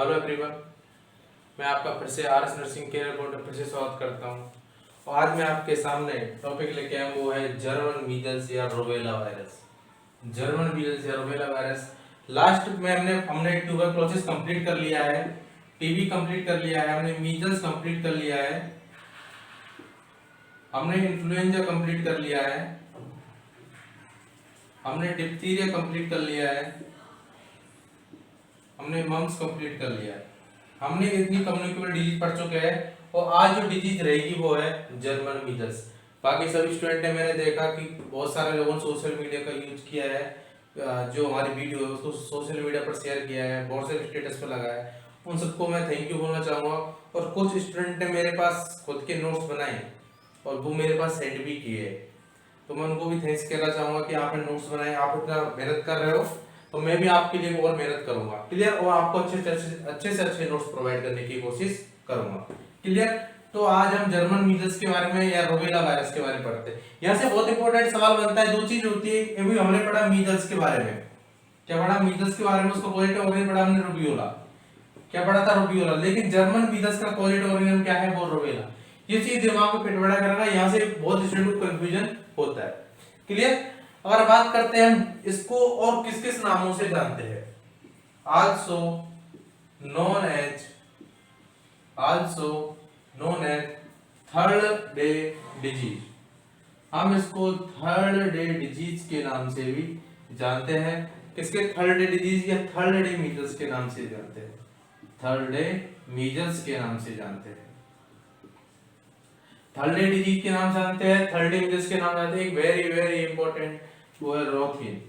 Hello everyone, मैं आपका फिर से R S nursing care board फिर से स्वागत करता हूं। और आज मैं आपके सामने टॉपिक लेके आया हूं, वो है जर्मन मीजल्स या रूबेला वायरस। जर्मन मीजल्स या रूबेला वायरस। लास्ट में हमने ट्यूबरक्लोसिस कंप्लीट कर लिया है, टीबी कंप्लीट कर लिया है, हमने मीजल्स कंप्लीट कर लिया है, हमने इन्फ्लुएंजा कंप्लीट कर लिया है, हमने डिप्थीरिया कंप्लीट कर लिया है, हमने मम्स कंप्लीट कर लिया है। हमने इतनी कम्युनिकेबल डिजीज पढ़ चुके हैं और आज जो डिजीज रहेगी वो है जर्मन मीजल्स। बाकी सभी स्टूडेंट ने मैंने देखा कि बहुत सारे लोगों ने सोशल मीडिया का यूज किया है, जो हमारी वीडियो है उसको सोशल मीडिया पर शेयर किया है, व्हाट्सएप स्टेटस पर लगाया है। उन सबको मैं थैंक यू बोलना चाहूँगा। और कुछ स्टूडेंट ने मेरे पास खुद के नोट्स बनाए और वो मेरे पास सेंड भी किए, तो मैं उनको भी थैंक्स कहना चाहूँगा कि आपने नोट्स बनाए, आप इतना मेहनत कर रहे हो, तो मैं भी आपके लिए और मेहनत करूंगा। क्लियर? और आपको अच्छे से अच्छे नोट्स प्रोवाइड करने की कोशिश करूंगा। क्लियर? तो आज हम जर्मन मीजल्स के बारे में या रूबेला वायरस के बारे में पढ़ते हैं। यहाँ से बहुत इंपॉर्टेंट सवाल बनता है, दो चीज होती है, अभी हमने पढ़ा मीजल्स के बारे में। क्या पढ़ा? मीजल्स के बारे में, उसका पॉजिटिव ऑर्गेनिज्म पढ़ा हमने रूबियोला। क्या पढ़ा था? रूबियोला। लेकिन जर्मन मीजल्स का पॉजिटिव ऑर्गेनिज्म क्या है? वो रूबेला। ये चीज दिमाग में फिट बैठा करेगा, यहाँ से बहुत स्टूडेंट को कंफ्यूजन होता है। क्लियर? अगर बात करते हैं हम इसको और किस किस नामों से जानते हैं, also known as third day disease. हम इसको थर्ड डे डिजीज के नाम से भी जानते हैं। किसके? थर्ड डे डिजीज या थर्ड डे मीजल्स के नाम से जानते हैं। थर्ड डे मीजल्स के नाम से जानते हैं। थर्ड डे डिजीज के नाम जानते हैं, थर्ड डे मीजल्स के नाम जानते हैं। एक वेरी वेरी इंपॉर्टेंट वो है रोथिन।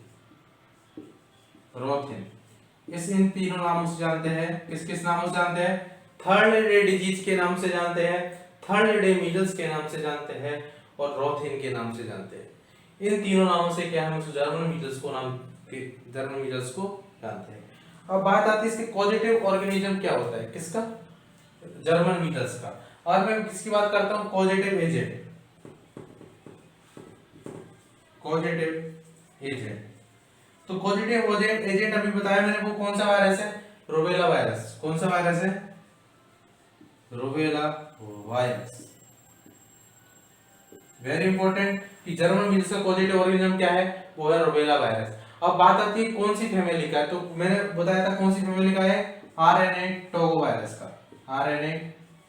इस इन तीनों नामों से जानते हैं। किस किस नामों से जानते हैं? थर्ड डे डिजीज के नाम से जानते हैं, थर्ड डे मीजल्स के नाम से जानते हैं और रोथिन के नाम से जानते हैं। इन तीनों नामों से क्या हम जर्मन मीजल्स को जानते हैं। अब बात आती है इसके कॉजेटिव ऑर्गेनिज्म क्या होता है, किसका? जर्मन मीजल्स का। और मैं किसकी बात करता हूं? Causative agent. तो कॉजेटिव एजेंट अभी बताया मैंने, वो कौन सा वायरस है? Rubella virus. कौन सा वायरस है? Rubella virus. वेरी इंपॉर्टेंट कि जर्मन मीजल्स का पॉजिटिव ऑर्गेनिज्म क्या है? वो है रूबेला वायरस। अब बात आती है कौन सी फैमिली का है, तो मैंने बताया था कौन सी फैमिली का है? आरएनए टोगो वायरस का। आरएनए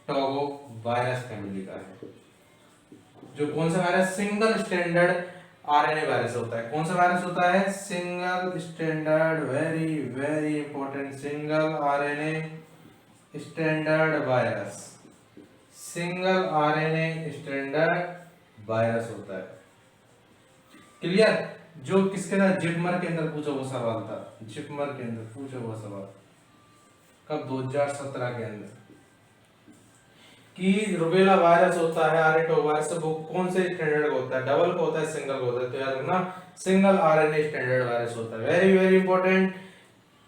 टोगो वायरस फैमिली का है। जो कौन सा virus? Single standard RNA virus होता है। कौन सा वायरस होता है? Single standard, very very important, single RNA standard virus. Single RNA standard virus होता है। क्लियर? जो किसके अंदर? जिपमर के अंदर पूछा हुआ सवाल था। जिपमर के अंदर पूछा हुआ सवाल कब? 2017 के अंदर, कि रूबेला वायरस होता है, आरएनए वायरस, वो कौन से स्टैंडर्ड का होता है? डबल का होता है, सिंगल का होता है? तो याद रखना, सिंगल आरएनए स्टैंडर्ड वायरस होता है। Very very important.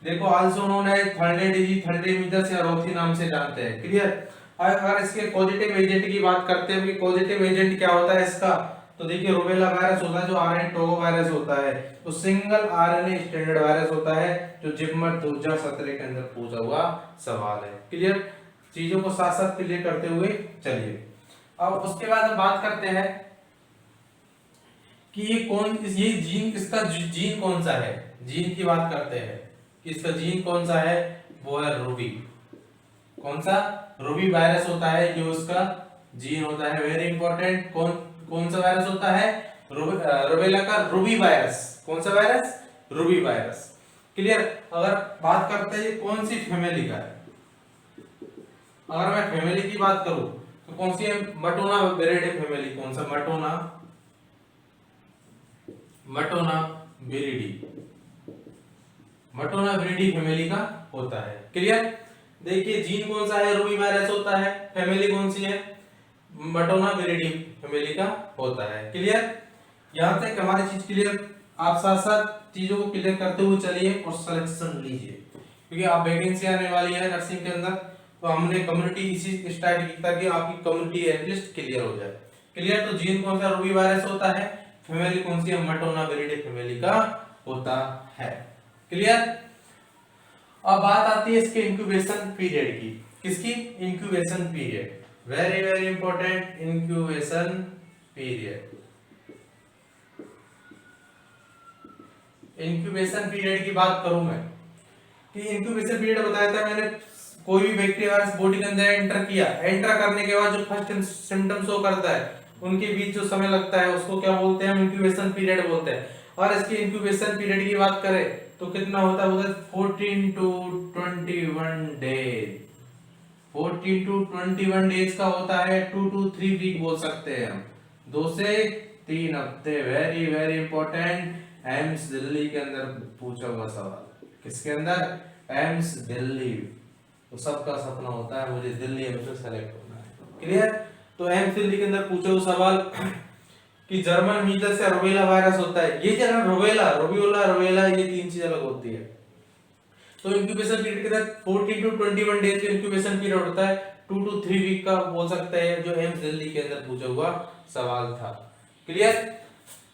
देखो, also known as third day disease, third day measles या रोथी नाम से जानते हैं। क्लियर? अगर इसके पॉजिटिव एजेंट की बात करते हैं कि पॉजिटिव एजेंट क्या होता है इसका, तो देखिए रूबेला वायरस होता है जो आरएनए टोगो वायरस होता है, तो सिंगल आरएनए स्टैंडर्ड वायरस होता है, जो जिपमर 2017 के अंदर पूछा हुआ सवाल है। क्लियर? चीजों को साथ साथ क्लियर करते हुए चलिए। अब उसके बाद हम बात करते हैं कि ये जीन किसका? जीन कौन सा है? जीन की बात करते हैं कि इसका जीन कौन सा है? वो है रूबी। कौन सा? रूबी वायरस होता है जो उसका जीन होता है। Very important. कौन सा वायरस होता है? रूबेला का रूबी वायरस। कौन सा वायरस? Ruby virus. क्लियर? अगर बात करते हैं ये कौन सी फैमिली का है, अगर मैं फैमिली की बात करूं तो कौन सी है? मटोना वेरिडे फैमिली। कौन सा? मटोना वेरिडी फैमिली का होता है। क्लियर? देखिए, जीन कौन सा है? रूबी वायरस होता है। फैमिली कौन सी है? मटोना वेरिडी फैमिली का होता है। क्लियर? यहां तक हमारी चीज क्लियर। आप साथ साथ चीजों को क्लियर करते हुए चलिए और सिलेक्शन लीजिए, क्योंकि आप वैकेंसी आने वाली है नर्सिंग के अंदर, तो हमने कम्युनिटी इसी स्टार्ट की ताकि आपकी कम्युनिटी एटलीस्ट क्लियर हो जाए। क्लियर? तो जीन कौन सा? रूबी वायरस होता है। फैमिली कौन सी है? मटोना वेरिडी फैमिली का होता है। क्लियर? अब बात आती है इसके इंक्यूबेशन पीरियड की। किसकी? Incubation period, very very important, incubation period. Incubation period की बात करूं मैं कि इंक्यूबेशन पीरियड बताया था मैंने, कोई भी बैक्टीरिया वायरस बॉडी के अंदर एंटर किया, एंटर करने के बाद जो फर्स्ट सिम्टम शो करता है उनके बीच जो समय लगता है उसको क्या बोलते हैं? हम इंक्यूबेशन पीरियड बोलते हैं। और इसकी इंक्यूबेशन पीरियड की बात करें तो कितना होता है? 14 टू 21 डेज। 14 टू 21 डेज का होता है, 2 टू 3 वीक बोल सकते हैं हम, 2 से 3 हफ्ते। Very very important, AIIMS Delhi के अंदर पूछा हुआ सवाल। किसके अंदर? एम्स दिल्ली। तो सबका सपना होता है मुझे दिल्ली एम्स में सेलेक्ट होना है। क्लियर? तो एम्स दिल्ली के अंदर पूछा हुआ सवाल कि जर्मन मीजल्स या रूबेला वायरस होता है, ये जरा रूबेला रूबियोला रूबेला, ये तीन चीज अलग होती है। तो इंक्यूबेशन पीरियड के तहत 14 टू 21 डेज का इंक्यूबेशन पीरियड होता है, 2 टू 3 वीक का बोल सकते हैं, जो एम्स दिल्ली के अंदर पूछा हुआ सवाल था। क्लियर?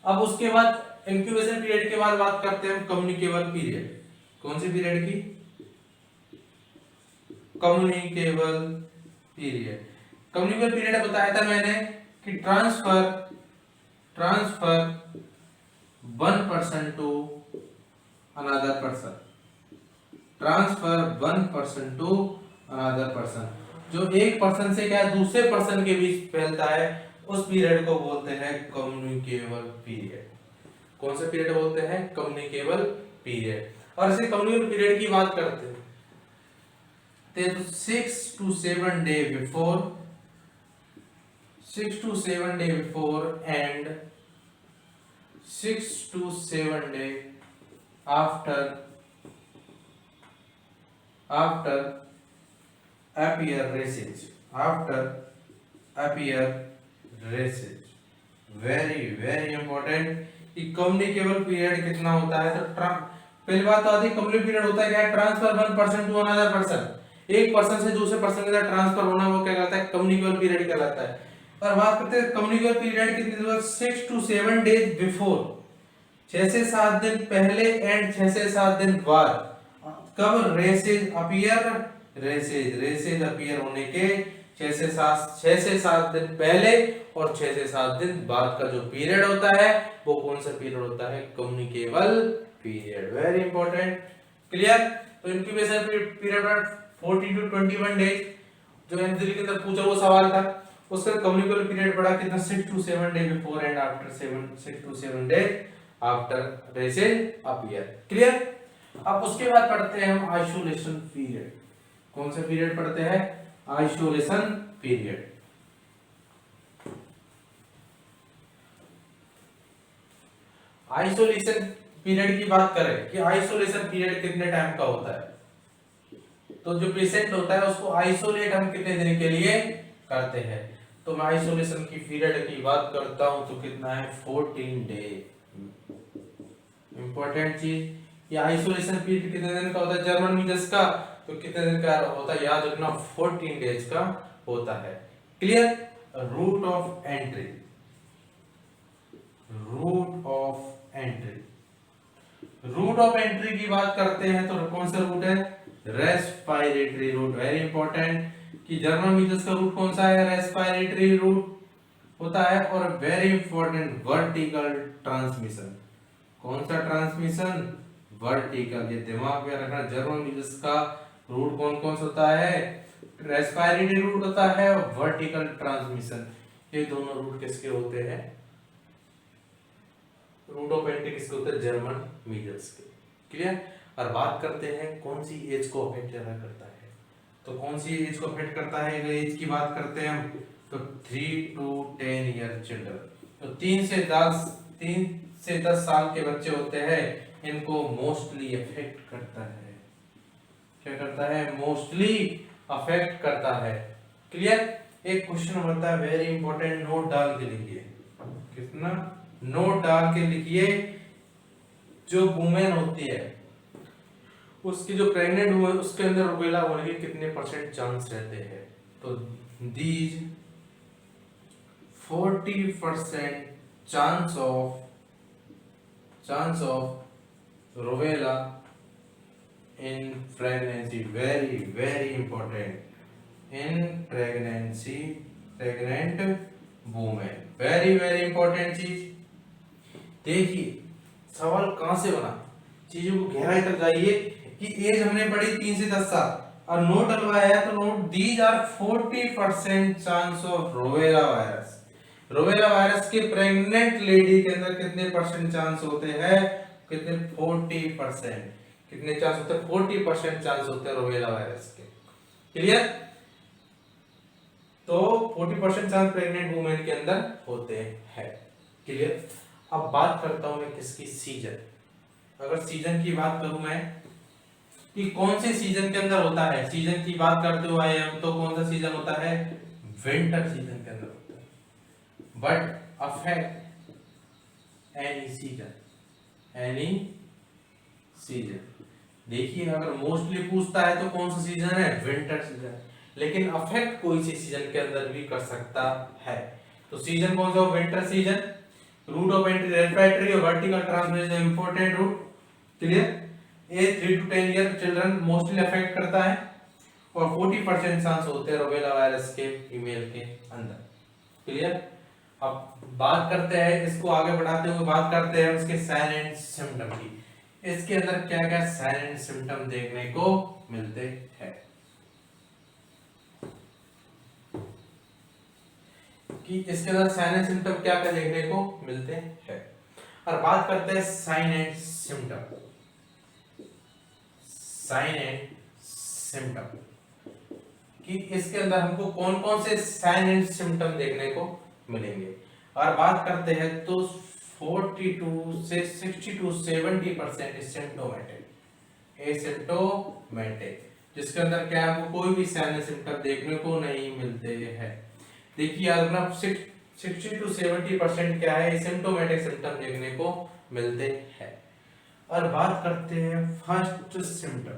अब उसके बाद इंक्यूबेशन पीरियड के बाद बात करते हैं हम कम्युनिकेबल पीरियड। कौन सी पीरियड की? Communicable period. कम्युनिकेबल पीरियड बताया था मैंने कि transfer one person to another person, transfer one person to another person, जो एक पर्सन से क्या दूसरे पर्सन के बीच फैलता है, उस पीरियड को बोलते हैं कम्युनिकेबल पीरियड। कौन सा पीरियड बोलते हैं? Communicable period. और इसे कम्युनिकेबल पीरियड की बात करते हैं तो 6 to 7 day before, 6 to 7 day before and 6 to 7 day after appear races, after appear races। Very very important कि कम्युनिकेबल पीरियड कितना होता है। तो पहली बात तो आती है कम्युनिकेबल पीरियड होता है क्या? Transfer one person to another person, एक पर्सन से दूसरे पर्सन के साथ ट्रांसफर होना, वो क्या कहलाता है? कम्युनिकेबल पीरियड कहलाता है। और बात करते हैं कम्युनिकेबल पीरियड कितनी दूर? 6 टू 7 डेज बिफोर, 6 से 7 दिन पहले, एंड 6 से 7 दिन बाद। कब रेसेज अपीयर? रेसेज अपीयर होने के 6 से 7 दिन पहले और 6 से 7 दिन बाद का जो पीरियड होता है वो कौन सा पीरियड होता है? Communicable period. Very important. Clear? तो इंक्यूबेशन पीरियड 14 टू 21 डेज, जो एमसीक्यू के अंदर पूछा वो सवाल था, उसका कम्युनिकेबल पीरियड पड़ा कितना? 6 to 7 day before and after 6 to 7 days after rashes appear. Clear? अब उसके बाद पढ़ते हैं हम आइसोलेशन पीरियड। कौन सा पीरियड पढ़ते हैं? Isolation period. आइसोलेशन पीरियड की बात करें कि आइसोलेशन पीरियड कितने टाइम का होता है, तो जो पेशेंट होता है उसको आइसोलेट हम कितने दिन के लिए करते हैं। तो मैं आइसोलेशन की पीरियड की बात करता हूं तो कितना है? 14 डे। इंपॉर्टेंट चीज, ये आइसोलेशन पीरियड कितने दिन का होता है? जर्मन मीजल्स का तो कितने दिन का होता है? याद रखना, 14 डेज का होता है। Clear? Route of entry, route of entry, route of entry की बात करते हैं तो कौन सा रूट है? Respiratory route. वेरी इंपॉर्टेंट कि जर्मन मीजल्स का रूट कौन सा है? रेस्पिरेटरी रूट होता है। और वेरी इंपॉर्टेंट, वर्टिकल ट्रांसमिशन। कौन सा ट्रांसमिशन? वर्टिकल। ये दिमाग में रखना, जर्मन मीजल्स का रूट कौन कौन सा होता है? रेस्पिरेटरी रूट होता है और वर्टिकल ट्रांसमिशन। ये दोनों रूट किसके होते हैं? रूट ऑफ एंट्री किसके होते हैं? जर्मन मीजल्स के। क्लियर? और बात करते हैं कौन सी एज को अफेक्ट ज्यादा करता है, तो कौन सी एज को अफेक्ट करता है? अगर एज की बात करते हैं हम तो 3 टू 10 ईयर चिल्ड्रन, तो 3 से 10 साल के बच्चे होते हैं, इनको मोस्टली अफेक्ट करता है। क्या करता है? मोस्टली अफेक्ट करता है। क्लियर? एक क्वेश्चन बनता है, वेरी इंपॉर्टेंट, नोट डाल के लिखिए। कितना? नोट डाल के लिखिए। जो वुमेन होती है उसकी जो प्रेग्नेंट हुए उसके अंदर रूबेला होने के कितने परसेंट चांस रहते हैं? तो these 40% chance of rubella in pregnancy, very very important, in pregnancy, pregnant women, very very important चीज। देखिए सवाल कहां से बना, चीजों को गहराई तक जाइए कि एज हमने पढ़ी 3 से 10 साल और नोट डलवाया है, तो note these are 40% chance of रोवेला वायरस। रोवेला वायरस के प्रेग्नेंट लेडी के अंदर कितने परसेंट चांस होते हैं, कितने 40%, कितने चांस होते हैं, 40% चांस होते हैं रोवेला वायरस के। क्लियर? तो 40% चांस प्रेग्नेंट वुमेन के अंदर होते हैं। क्लियर? अब बात करता हूं मैं किसकी, सीजन। अगर सीजन की बात करूं मैं कि कौन से सीजन के अंदर होता है, सीजन की बात करते हुए आए हम, तो कौन सा सीजन होता है, विंटर सीजन के अंदर होता है। But affect any season, any season. देखिए अगर मोस्टली पूछता है तो कौन सा सीजन है, विंटर सीजन, लेकिन अफेक्ट कोई सी सीजन के अंदर भी कर सकता है। तो सीजन कौन सा, winter season. Route of entry respiratory और vertical transmission important route. Clear? Age 3 to 10 year children mostly affect करता है और 40% चांस होते हैं रोबेला वायरस के फीमेल के अंदर। क्लियर? अब बात करते हैं, इसको आगे बढ़ाते हुए बात करते हैं उसके साइन एंड सिम्टम की। इसके अंदर क्या क्या साइन एंड सिम्टम देखने को मिलते हैं, कि इसके अंदर साइन एंड सिम्टम क्या क्या देखने को मिलते हैं। और बात करते हैं sign and symptom, sign and symptom कि इसके अंदर हमको कौन कौन से साइन एंड सिम्टम देखने को मिलेंगे। और बात करते हैं तो 42 से 60 to 70% सिम्टोमेटिक, एसिम्टोमेटिक, जिसके अंदर क्या हमको कोई भी साइन एंड सिम्टम देखने को नहीं मिलते हैं। देखिए अपना 60 to 70% क्या है, एसिम्टोमेटिक सिम्टम देखने को मिलते हैं। और बात करते हैं फर्स्ट सिम्टम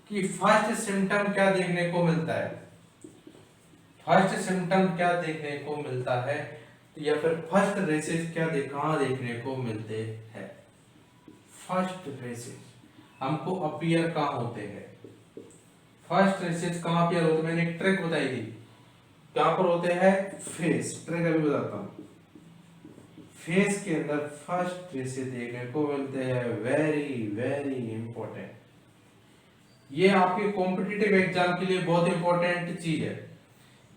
कि फर्स्ट सिम्टम क्या देखने को मिलता है, फर्स्ट सिम्टम क्या देखने को मिलता है, या फिर फर्स्ट रेसेस क्या कहां देखने को मिलते हैं। फर्स्ट रेसेस हमको अपीयर कहां होते हैं, फर्स्ट रेसेस कहां अपीयर होते हैं, मैंने एक ट्रिक बताई थी, कहां पर होते हैं, फेस, ट्रिक अभी बताता हूं। फेस के अंदर फर्स्ट रेसेस देखने को मिलते हैं, वेरी वेरी इंपॉर्टेंट। ये आपके कॉम्पिटिटिव एग्जाम के लिए बहुत इंपॉर्टेंट चीज है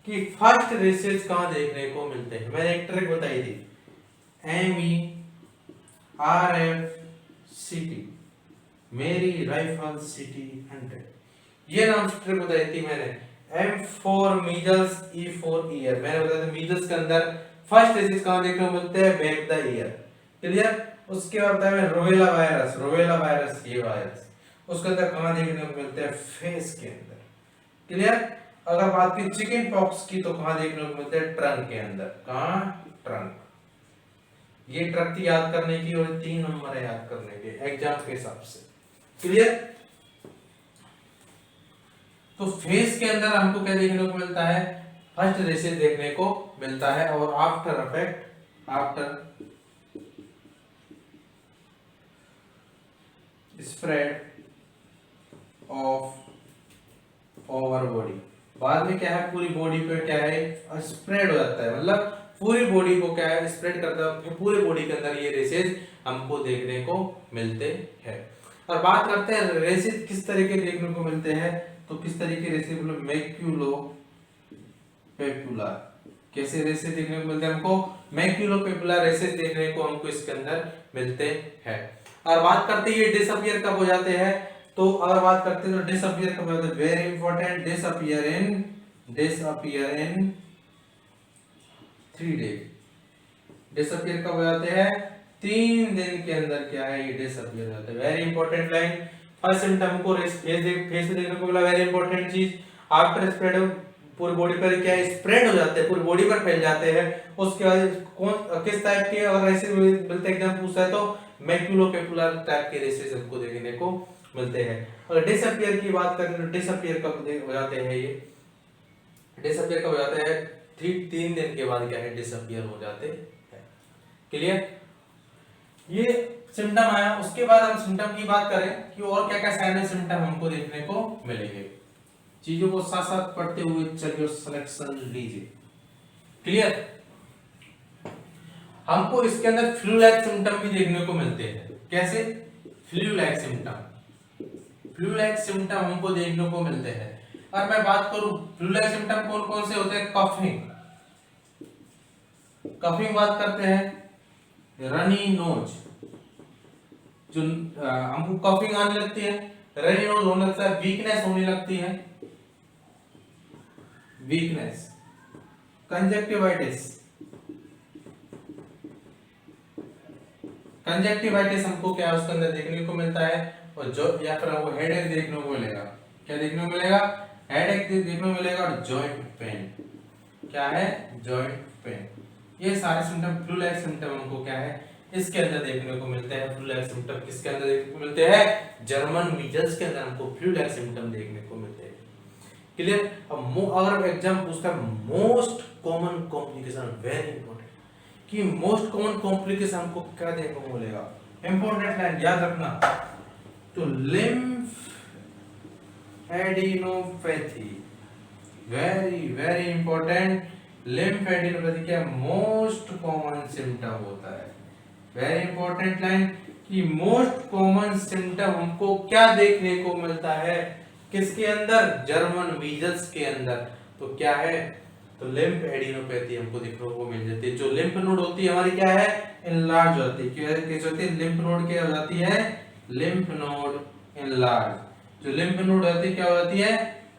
कि फर्स्ट रेसेस कहां देखने को मिलते हैं। मैंने एक ट्रिक बताई थी, MERFCT, मेरी राइफल सिटी 100, ये नाम से ट्रिक बताई थी मैंने। M for measles, E for year. मैंने बताया था मीजल्स के अंदर फर्स्ट रेसेस कहां देखने को मिलते हैं, बैक द ईयर। क्लियर? उसके बाद बताया मैं रोवेला वायरस, रोवेला वायरस ये वायरस उसके अंदर कहां देखने को मिलते हैं, फेस के अंदर। क्लियर? अगर बात की चिकन पॉक्स की तो कहां देखने को मिलते हैं, ट्रंक के अंदर। कहां, ट्रंक। ये ट्रक थी याद करने की और 3 नंबर है याद करने के एग्जाम के हिसाब से। क्लियर? तो फेस के अंदर हमको क्या देखने को मिलता है, फर्स्ट रेसेस देखने को मिलता है। और after affect, after spread of over body, बाद में क्या है पूरी बॉडी पे क्या है, स्प्रेड हो जाता है, मतलब पूरी बॉडी को क्या है, स्प्रेड करता है, फिर पूरे बॉडी के अंदर ये रेसेस हमको देखने को मिलते हैं। और बात करते हैं रेसेस किस तरीके देखने को मिलते हैं, तो किस तरीके रेसेस, मतलब मैक्यूलो पेपुलर, कैसे रेसेस देखने को मिलते हैं हमको, मैक्यूलो पेपुलर रेसेस देखने को हमको इसके अंदर मिलते हैं। और बात करते हैं ये डिसअपीयर कब हो जाते हैं, तो अगर बात करते हैं तो डिसअपीयर कब होता है, वेरी इंपॉर्टेंट, डिसअपीयर इन 3 डेज। डिसअपीयर कब हो जाते हैं, 3 दिन के अंदर क्या है, ये डिसअपीयर हो जाते हैं। Very important line. First symptom को फेस पे देखने को मिला, वेरी इंपॉर्टेंट चीज। आफ्टर स्प्रेड पूरी बॉडी पर क्या है, स्प्रेड हो जाते हैं, पूरी बॉडी पर फैल जाते हैं। उसके बाद कौन किस टाइप के अगर रेसेस मिलते हैं, एग्जाम पूछता है तो मैक्यूलोपेपुलर टाइप के रेसेस हमको देखने को मिलते हैं। और डिसअपीयर की बात करें तो डिसअपीयर कब हो जाते हैं, ये डिसअपीयर कब हो जाते हैं, 3 दिन के बाद क्या है, डिसअपीयर हो जाते हैं। क्लियर? ये सिम्टम आया, उसके बाद हम सिम्टम की बात करें कि और क्या क्या साइन एंड सिम्टम हमको देखने को मिलेंगे। चीजों को साथ साथ पढ़ते हुए चलिए सिलेक्शन लीजिए। क्लियर? हमको इसके अंदर फ्लू लाइक सिम्टम भी देखने को मिलते हैं। कैसे? Flu like symptom, flu like symptom हमको देखने को मिलते हैं। और मैं बात करूं फ्लू लाइक सिम्टम कौन कौन से होते हैं? कफिंग, कफिंग बात करते हैं, रनी नोज, जो हमको कफिंग आने लगती है, रनी नोज होने लगता है, वीकनेस होने लगती है, वीकनेस, कंजक्टिवाइटिस, कंजक्टिवाइटिस हमको क्या उसके अंदर देखने को मिलता है, और जो या फिर हमको हेडेक देखने को मिलेगा। क्या देखने को मिलेगा? हेडेक देखने को मिलेगा, और जॉइंट पेन। क्या है? Joint pain. ये सारे सिम्टम फ्लू लाइक सिम्टम हमको क्या है इसके अंदर देखने को मिलते हैं। फ्लू लाइक सिम्टम किसके अंदर देखने को मिलते हैं? जर्मन मीजल्स के अंदर हमको फ्लू लाइक सिम्टम देखने को मिलते हैं। क्लियर? अब अगर एग्जाम पूछता है most common complication, very important, कि मोस्ट कॉमन कॉम्प्लिकेशन हमको क्या देखने को मिलेगा? इंपॉर्टेंट लाइन याद रखना, तो lymph adenopathy, very very important. Lymph adenopathy क्या मोस्ट कॉमन सिम्टम होता है। वेरी इंपॉर्टेंट लाइन कि मोस्ट कॉमन सिम्टम हमको क्या देखने को मिलता है? किसके अंदर? जर्मन मीजल्स के अंदर। तो क्या है? तो लिम्फ एडिनोपैथी हमको देखने को मिल जाती है। जो लिम्फ नोड होती है हमारी क्या है? इनलार्ज होती है। कैसे होती है? लिम्फ नोड क्या हो जाती है? Lymph node enlarge. जो लिम्फ नोड होती है क्या हो जाती है?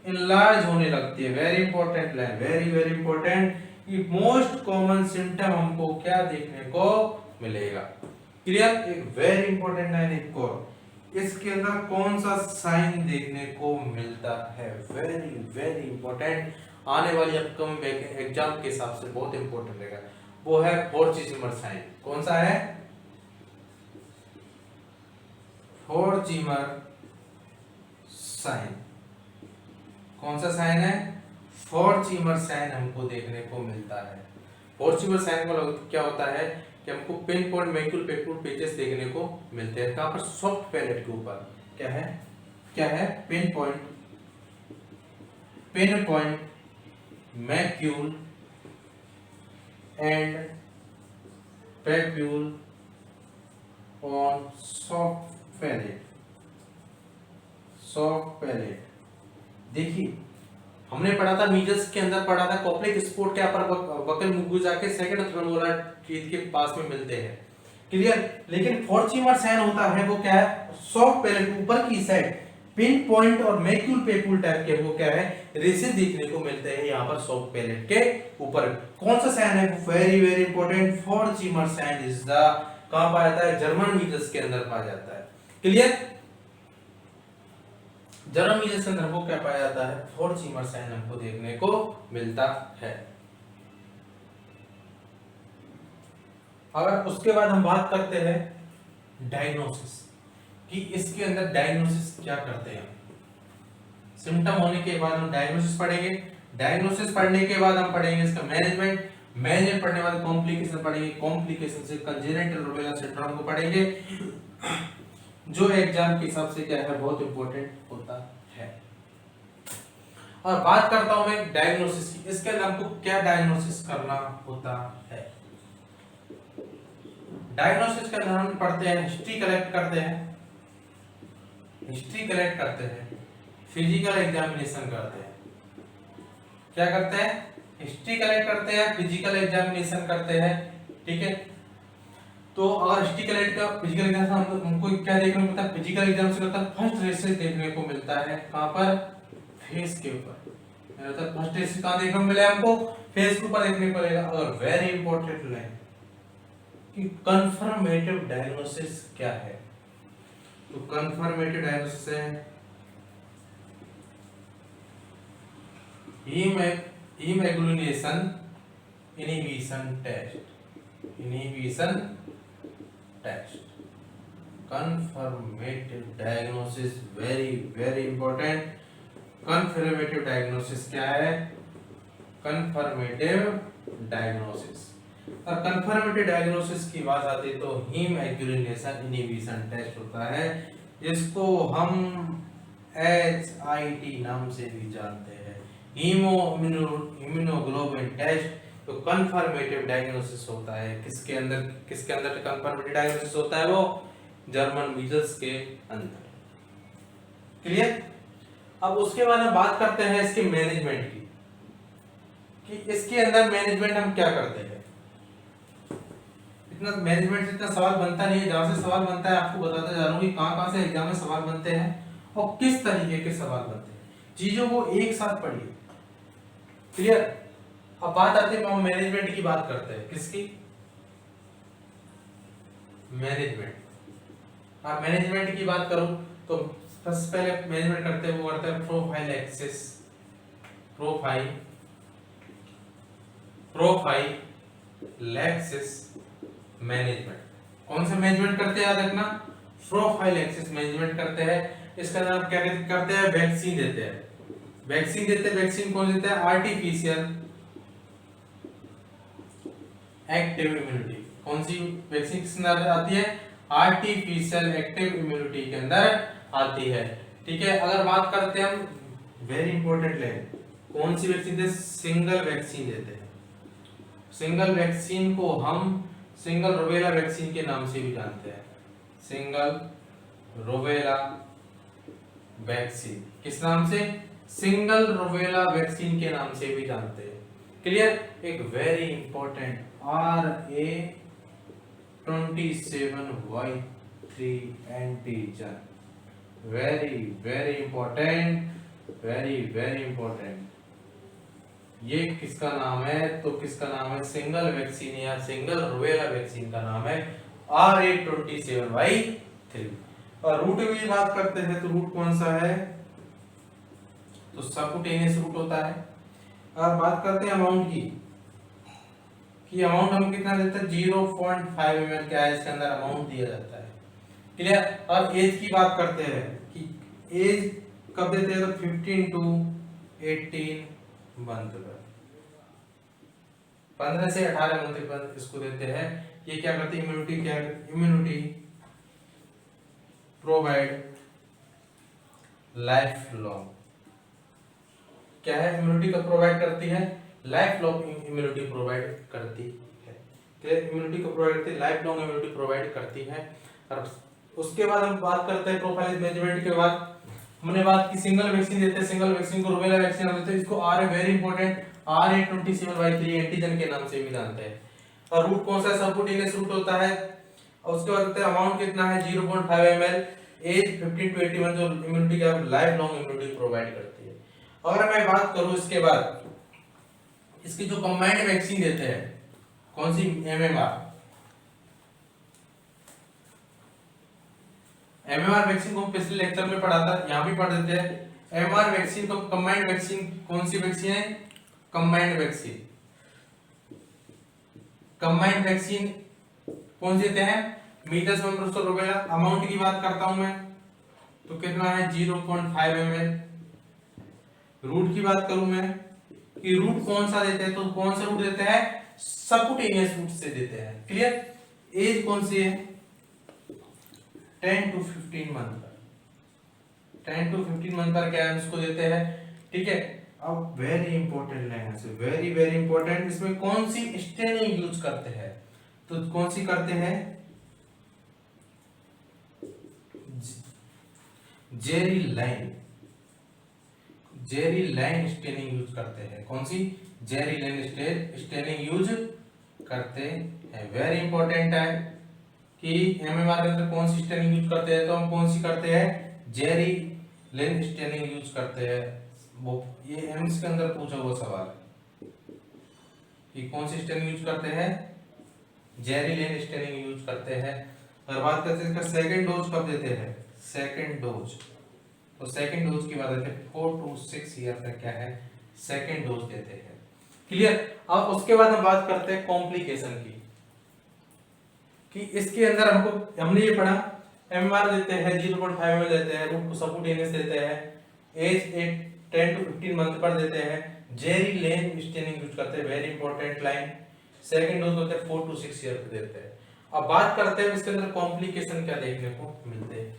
इनलार्ज होने लगती है। Very important line, very very important कि मोस्ट कॉमन सिम्टम हमको क्या देखने को मिलेगा। क्लियर? एक वेरी इंपॉर्टेंट लाइन एक और, इसके अंदर कौन सा साइन देखने को मिलता है? वेरी वेरी इंपॉर्टेंट, आने वाली अपकमिंग एग्जाम के हिसाब से बहुत इंपॉर्टेंट रहेगा। वो है फोर्चीमर साइन। कौन सा है? फोर्चीमर साइन। कौन सा साइन है? फोर्चीमर साइन हमको देखने को मिलता है। फोर्चीमर साइन का क्या होता है कि हमको पिन पॉइंट मैक्यूल पेपुल पेचेस देखने को मिलते हैं। कहां पर? सॉफ्ट पैलेट के ऊपर। क्या है? क्या है? Pin point, pin point macule and papule on soft palate, soft palate. देखिए हमने पढ़ा था मीजल्स के अंदर पढ़ा था कॉप्लिक स्पोर्ट के अपर बकल मुगुजा के सेकंड और थर्ड मोलर टीथ के पास में मिलते हैं। क्लियर? लेकिन फोर्चीमर साइन होता है वो क्या है? सॉफ्ट पैलेट ऊपर की साइड पिन पॉइंट और मैक्यूल पेपुल टाइप के वो क्या है? रेसेस देखने को मिलते हैं यहाँ पर सॉफ्ट पैलेट के ऊपर। कौन सा साइन है? Very very important, Forchheimer sign is the, कहां पाया जाता है? जर्मन मीजल्स के अंदर पाया जाता है। क्लियर? जर्मन मीजल्स के अंदर वो क्या पाया जाता है? फोर्चीमर साइन हमको देखने को मिलता है। अगर उसके बाद हम बात करते हैं डायग्नोसिस, कि इसके अंदर डायग्नोसिस क्या करते हैं। सिम्टम होने के बाद हम डायग्नोसिस पढ़ेंगे, डायग्नोसिस पढ़ने के बाद हम पढ़ेंगे इसका मैनेजमेंट, मैनेजमेंट पढ़ने के बाद कॉम्प्लिकेशन पढ़ेंगे, कॉम्प्लिकेशन से कंजेनिटल रूबेला सिंड्रोम को पढ़ेंगे, जो एग्जाम के हिसाब से क्या है बहुत इंपॉर्टेंट होता है। और बात करता हूं मैं डायग्नोसिस की, इसके अंदर हमको क्या डायग्नोसिस करना होता है। डायग्नोसिस के अंदर हम पढ़ते हैं, हिस्ट्री कलेक्ट करते हैं, हिस्ट्री कलेक्ट करते हैं, फिजिकल एग्जामिनेशन करते हैं। क्या करते हैं? हिस्ट्री कलेक्ट करते हैं, फिजिकल एग्जामिनेशन करते हैं। ठीक है? तो अगर हिस्ट्री कलेक्ट का फिजिकल एग्जामिनेशन हमको क्या देखने को मिलता है? फिजिकल एग्जामिनेशन होता है फर्स्ट रेसेस देखने को मिलता है। कहां पर? फेस के ऊपर। फर्स्ट रेसेस कहां देखने को मिलेगा? हमको फेस के ऊपर देखने को मिलेगा। और वेरी इंपॉर्टेंट लाइन कि कंफर्मेटिव डायग्नोसिस क्या है। तो कंफर्मेटिव डायग्नोसिस है haemagglutination inhibition test, inhibition test, confirmative diagnosis, very very important. Confirmative diagnosis क्या है? कंफर्मेटिव डायग्नोसिस और कंफर्मेटरी डायग्नोसिस की बात आती है तो हीम एग्लूटिनेशन इनहिबिशन टेस्ट होता है, जिसको हम HIT नाम से भी जानते हैं, इम्यूनोग्लोबिन टेस्ट। तो कंफर्मेटिव डायग्नोसिस होता है किसके अंदर कंफर्मेटिव डायग्नोसिस होता है, वो जर्मन मीजल्स के अंदर। क्लियर। अब उसके बाद हम बात करते हैं इसके मैनेजमेंट की, कि इसके अंदर मैनेजमेंट हम क्या करते हैं। इतना मैनेजमेंट से इतना सवाल बनता नहीं है, जहां से सवाल बनता है आपको बताते जा रहा हूँ कि कहां से एग्जाम में सवाल बनते हैं और किस तरीके के सवाल बनते हैं, चीजों को एक साथ पढ़िए। क्लियर। अब बात आती है, हम मैनेजमेंट की बात करते हैं, किसकी, मैनेजमेंट। अब मैनेजमेंट की बात करूं तो सबसे पहले मैनेजमेंट करते हैं वो करते हैं प्रोफाइलैक्सिस, प्रोफाइलैक्सिस मैनेजमेंट। कौन सा मैनेजमेंट करते हैं, याद रखना, प्रोफाइलैक्सिस मैनेजमेंट करते हैं। इसका नाम क्या करते हैं, वैक्सीन देते हैं। वैक्सीन कौन देता है, आर्टिफिशियल एक्टिव इम्यूनिटी। कौन सी वैक्सीन किस अंदर आती है, आर्टिफिशियल एक्टिव इम्यूनिटी के अंदर आती है। ठीक है। अगर बात करते हैं हम, वेरी इंपॉर्टेंट है, कौन सी वैक्सीन देते, सिंगल वैक्सीन देते हैं। सिंगल वैक्सीन को हम सिंगल रूबेला वैक्सीन के नाम से भी जानते हैं, सिंगल रूबेला वैक्सीन। किस नाम से, सिंगल रूबेला वैक्सीन के नाम से भी जानते हैं। क्लियर। एक very important RA27Y3 antigen, very important. ये किसका नाम है, तो किसका नाम है, सिंगल वैक्सीन या सिंगल रूबेला वैक्सीन का नाम है RA27Y3। और रूट की बात करते हैं तो रूट कौन सा है, तो सबक्यूटेनियस रूट होता है। और बात करते हैं अमाउंट की, कि अमाउंट हम कितना देते हैं, 0.5 ml क्या है इसके अंदर अमाउंट दिया जाता है। क्लियर। और एज की बात करते हैं कि एज कब देते हैं, तो 15 to 18 मंथ पर, 15 से 18 मंथ पर इसको देते हैं। ये क्या करती है, इम्यूनिटी प्रोवाइड लाइफ लॉन्ग। क्या है, इम्यूनिटी का प्रोवाइड करती है, लाइफ लॉन्ग इम्यूनिटी प्रोवाइड करती है। इम्यूनिटी को प्रोवाइड करती है, लाइफ लॉन्ग इम्यूनिटी प्रोवाइड करती है। और उसके बाद हम बात करते हैं प्रोफाइल मैनेजमेंट के बाद, हमने बात की सिंगल वैक्सीन देते हैं, सिंगल वैक्सीन को रूबेला वैक्सीन देते हैं। इसको वेरी इंपॉर्टेंट RA27Y3 एंटीजन के नाम से भी जानते हैं। और रूट कौन सा है, सबक्यूटेनियस रूट होता है। और उसके बाद अमाउंट कितना है, 0.5 ml, एज 15 to 81, जो इम्यूनिटी का लाइफ लॉन्ग इम्यूनिटी प्रोवाइड करती है। अगर मैं बात करूं इसके बाद इसकी जो कंबाइंड वैक्सीन देते हैं, कौन सी, MMR वैक्सीन को पिछले लेक्चर में पढ़ा था, यहाँ भी पढ़ देते हैं। MMR वैक्सीन को कंबाइंड वैक्सीन, कौन सी वैक्सीन है, कंबाइंड वैक्सीन कौन से देते हैं, मीजल्स मम्प्स और रूबेला। अमाउंट की बात करता हूं मैं, तो कितना है, 0.5 ml। रूट की बात करूं मैं, कि रूट कौन सा देते हैं, तो कौन सा रूट देते हैं, सबक्यूटेनियस रूट से देते हैं। क्लियर। एज कौन सी है, 10 to 15 मंथ पर, 10 to 15 मंथ पर क्या है, इसको देते हैं। ठीक है। अब वेरी इंपॉर्टेंट लाइन है, वेरी इंपॉर्टेंट, इसमें कौन सी स्टेनिंग यूज करते हैं, तो कौन सी करते हैं, जेरी लाइन स्टेनिंग यूज करते हैं। कौन सी, जेरी लाइन स्टेनिंग यूज करते हैं। वेरी इंपॉर्टेंट है कि एमएमआर के अंदर कौन सी स्टेनिंग यूज करते हैं, तो हम कौन सी करते हैं, जेरी लाइन स्टेनिंग यूज करते हैं। वो ये एम्स के अंदर पूछा हुआ सवाल है कि कौन सी स्टेनिंग यूज करते हैं, जेरी लाइन स्टेनिंग यूज करते हैं। और बात करते हैं इसका सेकंड डोज कब देते हैं, सेकंड डोज, तो सेकंड डोज की बात करते हैं 4 to 6 ईयर तक क्या है, सेकंड डोज देते हैं। क्लियर। अब उसके बाद हम बात करते हैं कॉम्प्लिकेशन की, कि इसके अंदर हमने ये पढ़ा, एमआर देते हैं 0.5 ml देते हैं, रूट को सबक्यूटेनियस देते हैं, एज 10 to 15 मंथ पर देते हैं, जेरी लेन स्टेनिंग यूज करते हैं, very important line. Second dose होते हैं 4 to 6 ईयर पे देते हैं। अब बात करते हैं इसके अंदर कॉम्प्लिकेशन क्या देखने को मिलते हैं।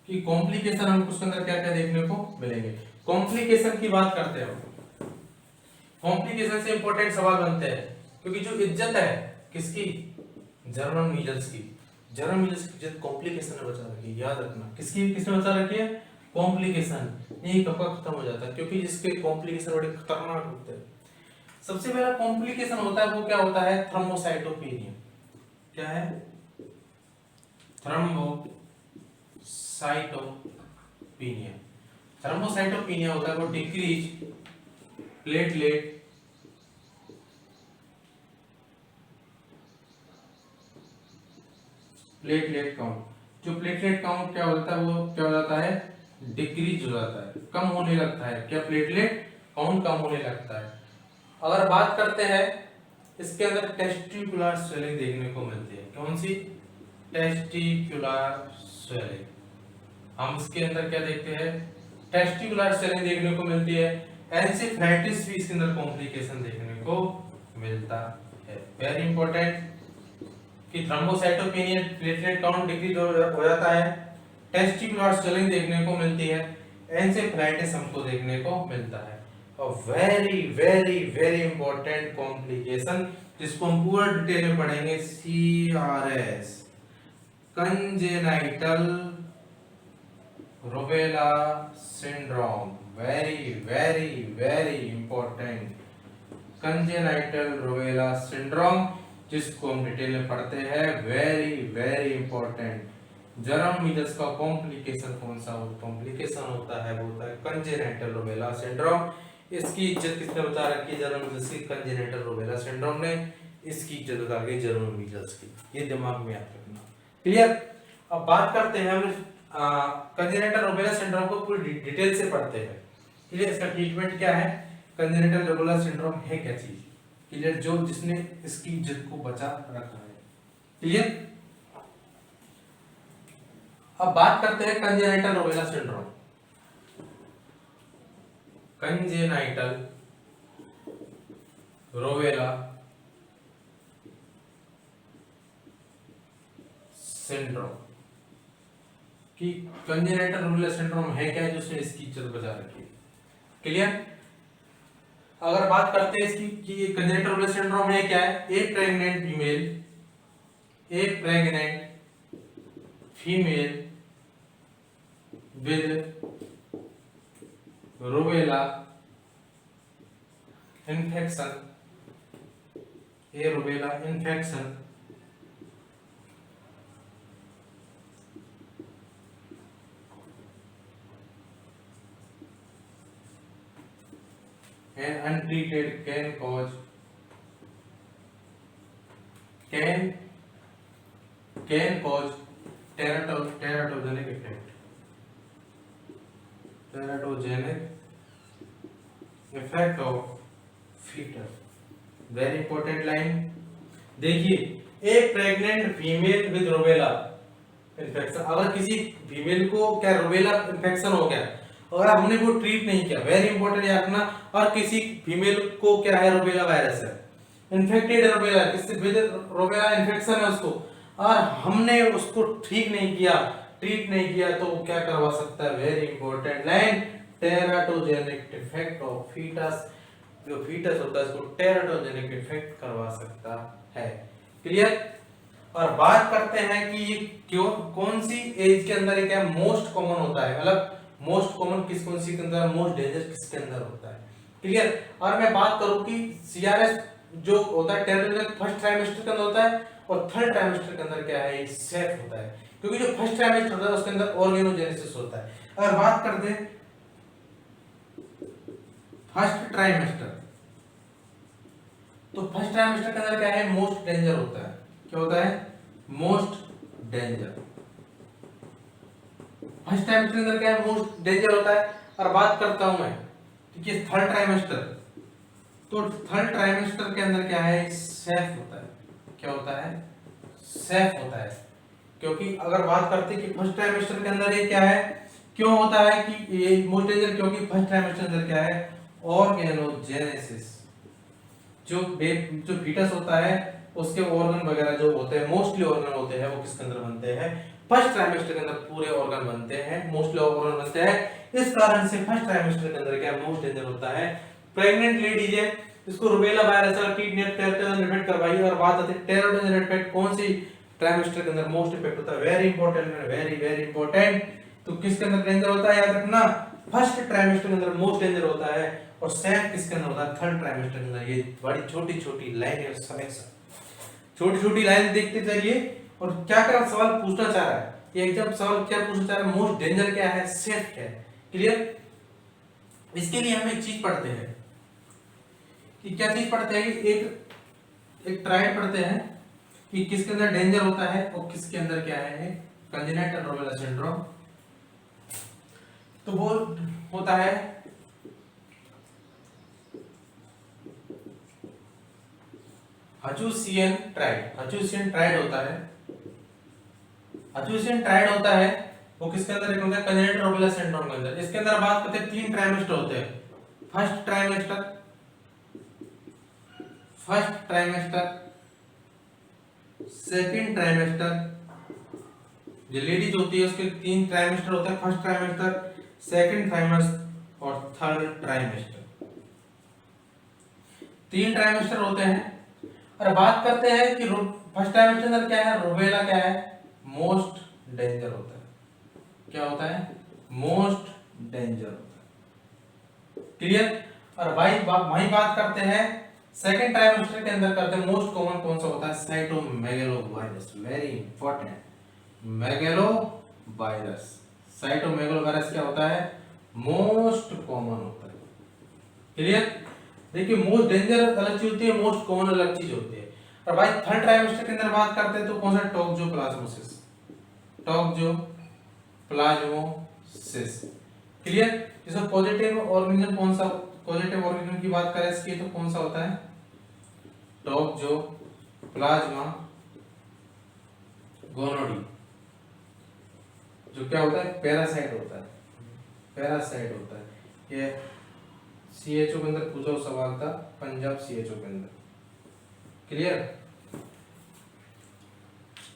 कि कॉम्प्लिकेशन हमको उसके अंदर क्या क्या देखने को मिलेंगे। कॉम्प्लिकेशन की बात करते हैं हम, कॉम्प्लिकेशन से इंपॉर्टेंट सवाल बनते हैं, क्योंकि जो इज्जत है किसकी, जर्मन मीजल्स की, जर्मन मीजल्स की इज्जत कॉम्प्लिकेशन ने बचा रखी है, याद रखना। किसकी, किसने बचा रखी है, कॉम्प्लिकेशन। नहीं कब खत्म हो जाता है, क्योंकि जिसके कॉम्प्लिकेशन बड़े खतरनाक होते हैं। सबसे पहला कॉम्प्लिकेशन होता है वो क्या होता है, थ्रोम्बोसाइटोपेनिया। क्या है, थ्रोम्बोसाइटोपेनिया। थ्रोम्बोसाइटोपेनिया होता है वो डिक्रीज प्लेटलेट काउंट। जो प्लेटलेट काउंट क्या होता है वो क्या हो जाता है, डिक्रीज हो जाता है, कम होने लगता है। क्या, प्लेटलेट काउंट कम होने लगता है। अगर बात करते हैं इसके अंदर टेस्टिकुलर स्वेलिंग देखने को मिलती है। कौन सी, टेस्टिकुलर स्वेलिंग। हम इसके अंदर क्या देखते हैं, टेस्टिकुलर स्वेलिंग देखने को मिलती है। एंसेफेलाइटिस भी इसके अंदर कॉम्प्लिकेशन देखने को मिलता है। वेरी इंपॉर्टेंट कि थ्रोम्बोसाइटोपेनिया प्लेटलेट काउंट डिक्रीज हो जाता है, टेस्टिकुलर स्वेलिंग देखने को मिलती है, एंसेफेलाइटिस हमको देखने को मिलता है। और very very very important complication जिसको हम पूरा डिटेल में पढ़ेंगे, CRS, congenital rubella syndrome. Very very very important, congenital rubella syndrome जिसको हम डिटेल में पढ़ते हैं। Very very important. German measles का कॉम्प्लिकेशन कौन सा कॉम्प्लिकेशन होता है, वो होता है कंजेनाइटल रूबेला सिंड्रोम। इसकी इज्जत किसने बता रखी है, जर्मन मीजल्स की, कंजेनाइटल रूबेला सिंड्रोम ने इसकी इज्जत बता रखी है जर्मन मीजल्स की। ये दिमाग में याद रखना, क्लियर। अब बात करते हैं हम कंजेनिटल रूबेला सिंड्रोम को पूरी डिटेल से पढ़ते हैं, क्लियर। इसका ट्रीटमेंट क्या है, कंजेनिटल रूबेला सिंड्रोम है क्या चीज, क्लियर, जो जिसने इसकी इज्जत को बचा रखा है, क्लियर। अब बात करते हैं congenital rubella syndrome. Congenital rubella syndrome कि कंजेनिटल रूबेला सिंड्रोम है क्या जिसने इसकी इज्जत बचा रखी है, क्लियर। अगर बात करते हैं इसकी कि कंजेनिटल रूबेला सिंड्रोम है क्या है, एक pregnant female with rubella infection, rubella infection and untreated can cause teratogenic effect, of fetus। Very important line देखिए, एक pregnant female with rubella infection. अगर किसी फीमेल को क्या रूबेला इन्फेक्शन हो गया, अगर हमने वो ट्रीट नहीं किया, वेरी इंपॉर्टेंट याद रखना, और किसी फीमेल को क्या है, रूबेला वायरस है, इन्फेक्टेड रूबेला, किसी विद रूबेला इन्फेक्शन है उसको, और हमने उसको ठीक नहीं किया, ट्रीट नहीं किया, तो क्या करवा सकता है, very important line, teratogenic defect of fetus. जो फीटस होता है इसको टेराटोजेनिक डिफेक्ट करवा सकता है, क्लियर। और बात करते हैं कि ये क्यों, कौन सी एज के अंदर क्या मोस्ट कॉमन होता है, मतलब मोस्ट कॉमन किस कौन सी के अंदर, मोस्ट डेंजर किसके अंदर होता है, क्लियर। और मैं बात करूं कि CRS जो होता है टेराटोजेनिक फर्स्ट ट्राइमेस्टर के अंदर होता है, और थर्ड ट्राइमेस्टर के अंदर क्या है, ये सेफ होता है, क्योंकि जो फर्स्ट ट्राइमेस्टर होता है उसके अंदर ऑर्गेनोजेनेसिस होता है। अगर बात करते हैं फर्स्ट ट्राइमेस्टर, तो फर्स्ट ट्राइमेस्टर के अंदर क्या है, मोस्ट डेंजर होता है। क्या होता है, मोस्ट डेंजर। फर्स्ट ट्राइमेस्टर के अंदर क्या है, मोस्ट डेंजर होता है। और बात करता हूं मैं ठीक है थर्ड ट्राइमेस्टर, तो थर्ड ट्राइमेस्टर के अंदर क्या है, सेफ होता है। क्या होता है, सेफ होता है, क्योंकि अगर बात करते हैं कि फर्स्ट ट्राइमेस्टर के अंदर ये क्या है, क्यों होता है कि ये मोस्ट डेंजर? क्योंकि फर्स्ट ट्राइमेस्टर अंदर क्या है, ऑर्गेनोजेनेसिस, जो फीटस होता है उसके ऑर्गन वगैरह जो होते हैं, मोस्टली ऑर्गन होते हैं वो किसके अंदर बनते हैं, फर्स्ट ट्राइमेस्टर के अंदर पूरे ऑर्गन बनते हैं, मोस्टली ऑर्गन बनते हैं। इस कारण से फर्स्ट ट्राइमेस्टर के अंदर क्या मोस्ट डेंजर होता है। प्रेग्नेंट लेडीज है, इसको रुबेला वायरस और टीटनेस टेरर करवाइए। और बात आती है टेरर इफेक्ट, कौन सी ट्राइमेस्टर के अंदर मोस्ट इफेक्ट होता है? Very important, very very important. तो किसके अंदर डेंजर होता है, याद रखना, फर्स्ट ट्राइमेस्टर के अंदर मोस्ट डेंजर होता है। और सेम किसके अंदर होता है, थर्ड ट्राइमेस्टर के अंदर। ये बड़ी छोटी छोटी लाइन है, सिलेक्शन छोटी छोटी लाइन देखते चलिए। और क्या क्या सवाल पूछना चाह रहा है ये एग्जाम, सवाल क्या पूछना चाह रहा है, मोस्ट डेंजर क्या है, सेफ क्या है, क्लियर। इसके लिए हम एक चीज पढ़ते हैं कि क्या चीज पढ़ते हैं, एक ट्राइड पढ़ते हैं कि किसके अंदर डेंजर होता है और किसके अंदर क्या है, कंजेनिटल रूबेला सिंड्रोम। तो वो होता है हचुसियन ट्राइड। हचुसियन ट्राइड होता है, हचुसियन ट्राइड होता है वो किसके अंदर एक होता है, कंजेनिटल रूबेला सिंड्रोम के अंदर। इसके अंदर बात करते हैं 3 ट्राइमेस्टर होते हैं, फर्स्ट ट्राइमेस्टर, सेकंड ट्राइमेस्टर। जो लेडीज होती है उसके 3 ट्राइमेस्टर होते हैं, फर्स्ट ट्राइमेस्टर, सेकंड ट्राइमेस्टर और थर्ड ट्राइमेस्टर। 3 ट्राइमेस्टर होते हैं। और बात करते हैं कि फर्स्ट ट्राइमेस्टर अंदर क्या है, रूबेला क्या है, मोस्ट डेंजर होता है। क्या होता है, मोस्ट डेंजर होता है, क्लियर। और वही बात करते हैं सेकंड ट्राइमेस्टर के अंदर करते हैं, मोस्ट कॉमन कौन सा होता है, cytomegalovirus. Very important, megalovirus. Cytomegalovirus क्या होता है, मोस्ट कॉमन होता है, क्लियर। देखिए मोस्ट डेंजर अलग चीज होती है, मोस्ट कॉमन अलग चीज होती है। और भाई थर्ड ट्राइमेस्टर के अंदर बात करते हैं तो कौन सा, टोक्सोप्लाज्मोसिस, टोक्सोप्लाज्मोसिस, क्लियर। इसमें पॉजिटिव ऑर्गेनिज्म कौन सा, पॉजिटिव ऑर्गेनिज्म की बात करें इसकी तो कौन सा होता है, टोक्सोप्लाज्मा गोनोडी। जो क्या होता है, पैरासाइट होता है, पैरासाइट होता है। ये सीएचओ के अंदर पूछा सवाल था, पंजाब सीएचओ के अंदर, क्लियर।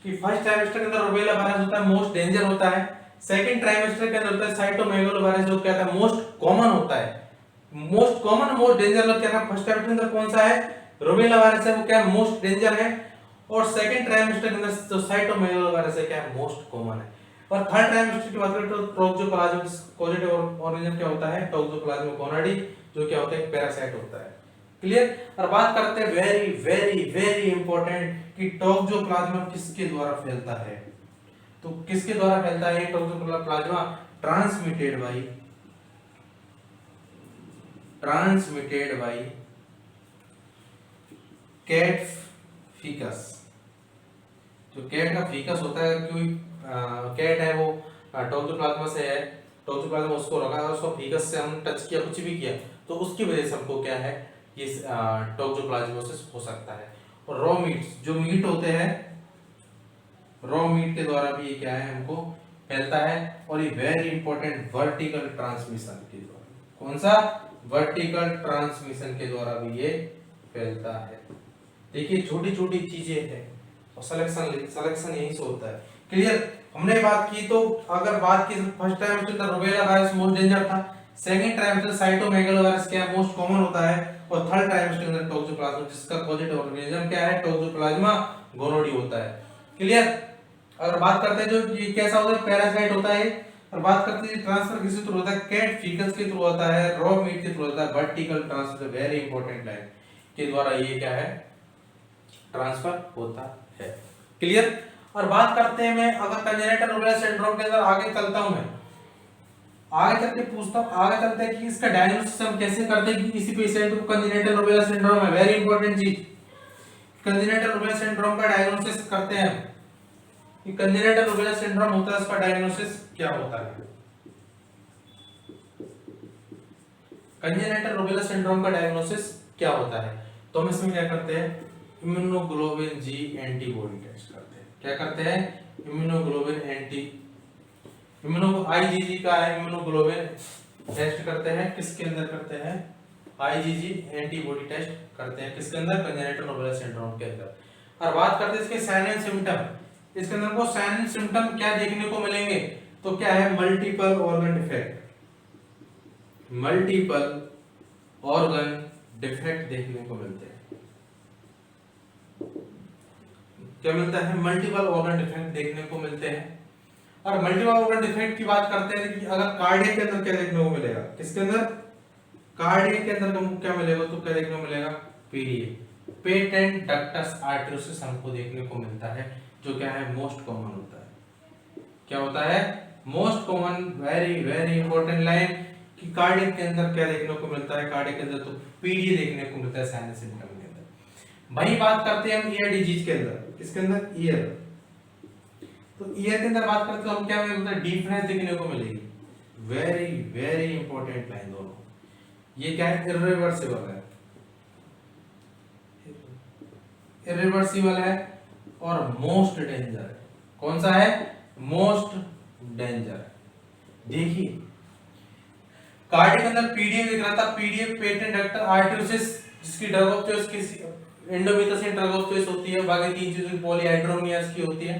कि फर्स्ट ट्राइमेस्टर के अंदर रूबेला वायरस होता है, मोस्ट डेंजर होता है। सेकंड ट्राइमेस्टर के अंदर होता है साइटोमेगालोवायरस, जो क्या था, मोस्ट कॉमन होता है। मोस्ट कॉमन, मोस्ट डेंजर क्या था, फर्स्ट ट्राइमेस्टर के अंदर कौन सा है, रूबेला वायरस है, वो क्या है, मोस्ट डेंजर है। और सेकंड ट्राइमेस्टर के अंदर जो साइटोमेगालोवायरस है, क्या है, मोस्ट कॉमन है। और थर्ड ट्राइमेस्टर की बात करें तो टोक्सोप्लाज्मा पॉजिटिव ऑर्गेनिज्म क्या होता है, टोक्सोप्लाज्मा गोनाडी, जो क्या होता है, एक पैरासाइट होता है, क्लियर। और बात करते हैं वेरी वेरी वेरी इंपॉर्टेंट कि टोक्सोप्लाज्मा किसके द्वारा फैलता है। तो किसके द्वारा फैलता है toxoplasma, transmitted by cat feces. जो कैट का फीकस होता है, कोई कैट है वो टोक्सोप्लाज्मा से है, टोक्सोप्लाज्मा उसको रखा है, उसको फीकस से हम टच किया, कुछ भी किया, तो उसकी वजह से हमको क्या है, ये टोक्सोप्लाज्मोसिस हो सकता है। और रॉ मीट्स, जो मीट होते हैं, रॉ मीट के द्वारा भी ये क्या है, हमको फैलता है। और ये वेरी इंपॉर्टेंट, वर्टिकल ट्रांसमिशन के द्वारा, कौन सा, वर्टिकल ट्रांसमिशन के द्वारा भी ये फैलता है। देखिए छोटी छोटी चीजें हैं और सिलेक्शन यहीं से होता है, क्लियर। हमने बात की, तो अगर बात की first trimester rubella virus most danger था, सेकंड ट्राइमेस्टर साइटोमेगालोवायरस क्या मोस्ट कॉमन होता है, और थर्ड ट्राइमेस्टर के अंदर टोक्सोप्लाज्मा, जिसका पॉजिटिव ऑर्गेनिज्म क्या है, टोक्सोप्लाज्मा गोनोडी होता है, क्लियर। अगर बात करते हैं जो ये कैसा होता है, पैरासाइट होता है। और बात करते हैं ट्रांसफर किस थ्रू होता है, कैट फीकस के थ्रू होता है, रॉ मीट के थ्रू होता है, vertical transfer, very important line के द्वारा ये क्या है, ट्रांसफर होता है, क्लियर। और बात करते हैं, मैं अगर कंजेनिटल रूबेला सिंड्रोम के अंदर आगे चलता हूं, मैं आगे चल के पूछता हूं, आगे चलते हैं कि इसका डायग्नोसिस हम कैसे करते हैं कि किसी पेशेंट को कंजेनिटल रूबेला सिंड्रोम है। वेरी इंपॉर्टेंट चीज, कंजेनिटल रूबेला सिंड्रोम का डायग्नोसिस करते हैं कि कंजेनिटल रूबेला सिंड्रोम होता है, इसका डायग्नोसिस क्या होता है। कंजेनिटल रूबेला सिंड्रोम का डायग्नोसिस क्या होता है, तो हम इसमें क्या करते हैं, इम्यूनोग्लोबुलिन जी एंटीबॉडी टेस्ट करते हैं। क्या करते हैं, इम्यूनोग्लोबुलिन एंटीबॉडी इम्यूनो आईजीजी का है, इम्यूनोग्लोबिन टेस्ट करते हैं, किसके अंदर करते हैं, आईजीजी एंटीबॉडी टेस्ट करते हैं, किसके अंदर, कंजेनिटल नोवेल सिंड्रोम के अंदर। और बात करते हैं इसके साइन एंड सिम्टम। इसके अंदर को साइन एंड सिम्टम क्या देखने को मिलेंगे, तो क्या है, multiple organ defect, multiple organ defect देखने को मिलते हैं। क्या मिलता है, मल्टीपल ऑर्गन डिफेक्ट देखने को मिलते हैं। और मल्टीपल ऑर्गन डिफेक्ट की बात करते हैं कि अगर कार्डियक के अंदर क्या देखने को मिलेगा, किसके अंदर, कार्डियक के अंदर हमको क्या मिलेगा, तो क्या देखने को मिलेगा, पीडीए, पेटेंट डक्टस आर्टेरियोसिस हमको देखने को मिलता है, जो क्या है, मोस्ट कॉमन होता है। क्या होता है, most common, very very important line, कि कार्डियक के अंदर क्या देखने को मिलता है, कार्डियक के अंदर तो पीडीए देखने को मिलता है साइन सिम्टम के अंदर। वही बात करते हैं हम ईयर डिजीज के अंदर, किसके अंदर, ईयर। तो ईयर के अंदर बात करते हैं तो हम क्या मिलता है, डीपनेस देखने को मिलेगी, वेरी वेरी इंपॉर्टेंट लाइन दोनों। ये क्या है, इरिवर्सिबल है, इरिवर्सिबल है और मोस्ट डेंजर है। कौन सा है, मोस्ट डेंजर। देखिए कार्डियक के अंदर पीडीए दिख रहा था, पीडीए पेटेंट डक्टस आर्टेरियोसिस, जिसकी ड्रग ऑफ चॉइस किसी एंडोमेथसिन ड्रग ऑफ चॉइस होती है, बाकी तीन चीजें पॉलीहाइड्रोनियास की होती है,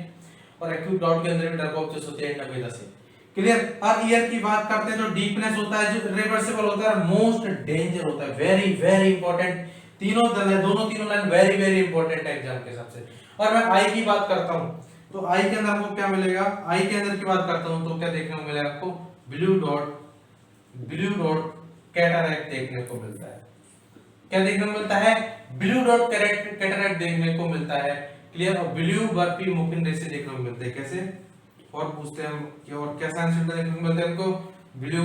और एक्यूट गाउट के अंदर भी ड्रग ऑफ चॉइस होती है एंडोमेथसिन। क्लियर। और ईयर की बात करते हैं, जो डीपनेस होता है, जो रिवर्सिबल होता है, मोस्ट डेंजर होता है, वेरी वेरी इंपॉर्टेंट। तीनों तीनों लाइन वेरी वेरी इंपॉर्टेंट है एग्जाम के हिसाब से। और मैं आई की बात करता हूं, तो आई के अंदर हमको क्या मिलेगा, आई के अंदर की बात करता हूं तो क्या देखने को मिलेगा आपको, ब्लू डॉट कैटरैक्ट देखने को मिलता है। क्या देखने को मिलता है, ब्लू डॉट कैटरैक्ट देखने को मिलता है। क्लियर। और ब्लू बर्फी मुफिन जैसे देखने को मिलते हैं। कैसे, और पूछते हैं हम कि और क्या साइन सिम्टम देखने को मिलते हैं हमको, ब्लू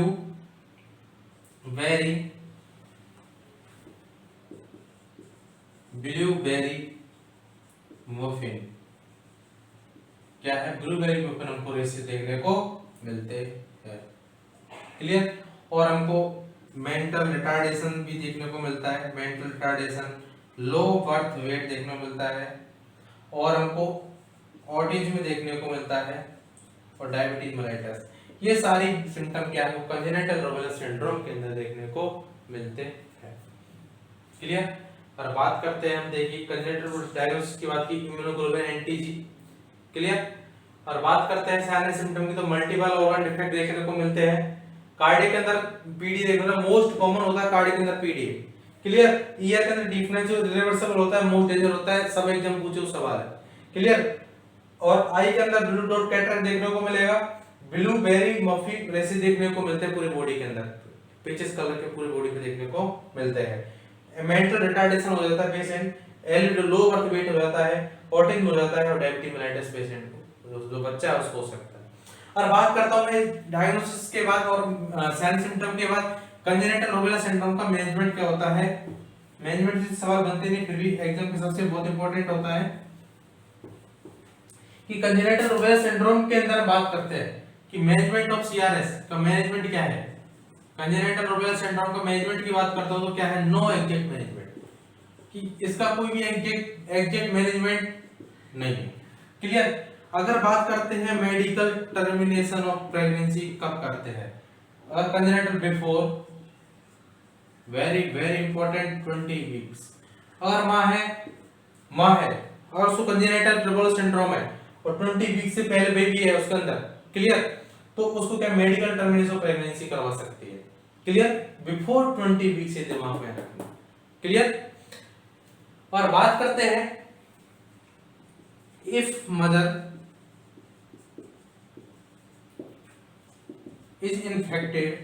बेरी मुफिन। क्या है, ब्लूबेरी मुफिन हमको रेसे देखने को मिलते हैं। क्लियर। और हमको मेंटल रिटार्डेशन भी देखने को मिलता है, mental retardation, low birth weight देखने को मिलता है, और हमको ऑटिज्म देखने को मिलता है, और डायबिटीज मेलाइटस। ये सारी सिम्टम क्या है, कंजेनिटल नोवेल सिंड्रोम के अंदर देखने को मिलते हैं। क्लियर। और बात करते हैं हम, देखिए कंजेनिटल डायग्नोसिस की बात की, इम्यूनोग्लोबिन एंटीजी। क्लियर। और बात करते हैं साइन सिम्टम की, तो मल्टीपल ऑर्गन डिफेक्ट देखने को मिलते हैं। कार्डियक के अंदर पीडी देखना मोस्ट कॉमन होता है, कार्डियक के अंदर पीडी। क्लियर। ईयर के अंदर डीफनेस जो रिवर्सिबल होता है, मोस्ट डेंजर होता है, सब एग्जाम पूछे सवाल है। क्लियर। और आई के अंदर ब्लू डॉट कैटरैक्ट देखने को मिलेगा, ब्लू बेरी मफी रेसे देखने को मिलते हैं पूरी बॉडी के अंदर, पिचेस कलर के पूरी बॉडी पे देखने को मिलते हैं। मेंटल रिटार्डेशन हो जाता है पेशेंट, लो बर्थ वेट हो जाता है, ऑटिज्म हो जाता है, और डायबिटीज मेलाइटस पेशेंट को, जो बच्चा है उसको हो सकता है। और बात करता हूं मैं डायग्नोसिस के बाद और साइन सिम्टम के बाद कंजेनिटल नोवेल सिंड्रोम का मैनेजमेंट क्या होता है। मैनेजमेंट से सवाल बनते नहीं, फिर भी एग्जाम के सबसे बहुत इंपॉर्टेंट होता है कि कंजेनिटल नोवेल सिंड्रोम के अंदर बात करते हैं कि मैनेजमेंट ऑफ सीआरएस का मैनेजमेंट क्या है। कंजेनिटल नोवेल सिंड्रोम का मैनेजमेंट की बात करता हूं तो क्या है, नो एग्जैक्ट मैनेजमेंट, कि इसका कोई भी एग्जैक्ट मैनेजमेंट नहीं है। क्लियर। अगर बात करते हैं मेडिकल टर्मिनेशन ऑफ प्रेगनेंसी कब करते हैं, अगर congenital before, very very important, 20 weeks. अगर मां है और उसको कंजेनिटल ट्रबल सिंड्रोम है और 20 वीक से पहले बेबी है उसके अंदर, क्लियर, तो उसको क्या मेडिकल टर्मिनेशन ऑफ प्रेगनेंसी करवा सकती है। क्लियर। बिफोर 20 वीक से दिमाग में रखना। क्लियर। और बात करते हैं if mother is infected